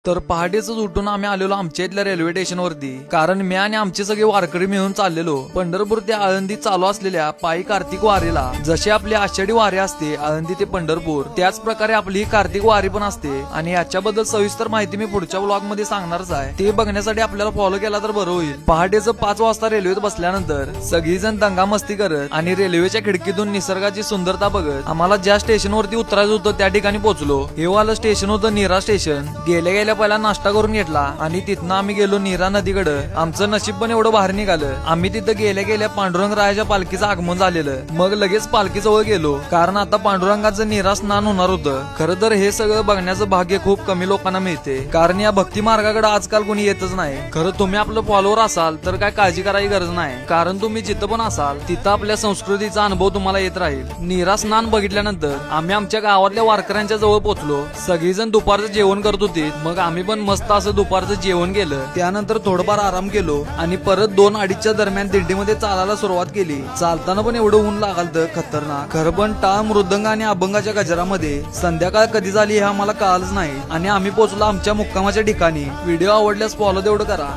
तर पहाटेच उठून आम्ही आलेलो आमच्या इथल्या रेल्वे स्टेशन वरती, कारण मी आणि आमचे सगळे वारकरी मिळून चाललेलो पंढरपूर ते आळंदी चालू असलेल्या पायी कार्तिक वारीला। जशी आपली आषाढी वारी असते आळंदी ते पंढरपूर, त्याच प्रकारे आपली ही कार्तिक वारी पण असते। आणि याच्याबद्दल सविस्तर माहिती मी पुढच्या व्लॉग मध्ये सांगणारच आहे, ते बघण्यासाठी आपल्याला फॉलो केला तर बरं होईल। पहाटेच 5 वाजता रेल्वेत बसल्यानंतर सगळीजण दंगा मस्ती करत आणि रेल्वेच्या खिडकीतून निसर्गाची सुंदरता बघत आम्हाला ज्या स्टेशन वरती उतरायचं होतं त्या ठिकाणी पोहोचलो। हे वालं स्टेशन होतं नीरा स्टेशन। गेल्या पहिला नाश्ता करून घेतला आणि तिथनं आम्ही गेलो नीरा नदीकडे। आमचं नशीब पण एवढं बाहेर निघालं, आम्ही तिथं गेल्या पांडुरंग रायाच्या पालखीचं आगमन झालेलं। मग लगेच पालखी जवळ गेलो, कारण आता पांडुरंगाचं नीरा स्नान होणार होतं। खरं तर हे सगळं बघण्याचं भाग्य खूप कमी लोकांना मिळते, कारण या भक्ती मार्गाकडे आजकाल कोणी येतच नाही। खरं तुम्ही आपलं फॉलोअर असाल तर काय काळजी करायची गरज नाही, कारण तुम्ही जिथं पण असाल तिथं आपल्या संस्कृतीचा अनुभव तुम्हाला येत राहील। नीरा स्नान बघितल्यानंतर आम्ही आमच्या गावातल्या वारकऱ्यांच्या जवळ पोहोचलो। सगळीजण दुपारचं जेवण करत होते, मग आम्ही पण मस्त असं दुपारचं जेवण केलं। त्यानंतर थोडंफार आराम केलो आणि परत 2-2:30च्या दरम्यान दिंडीमध्ये चालायला सुरुवात केली। चालताना पण एवढं ऊन लागलं खतरनाक। खरं पण टाळ, मृदंग आणि अभंगाच्या गजरामध्ये संध्याकाळ कधी झाली हे आम्हाला कळालंच नाही आणि आम्ही पोहोचलो आमच्या मुक्कामाच्या ठिकाणी। व्हिडिओ आवडल्यास फॉलो तेवढं करा।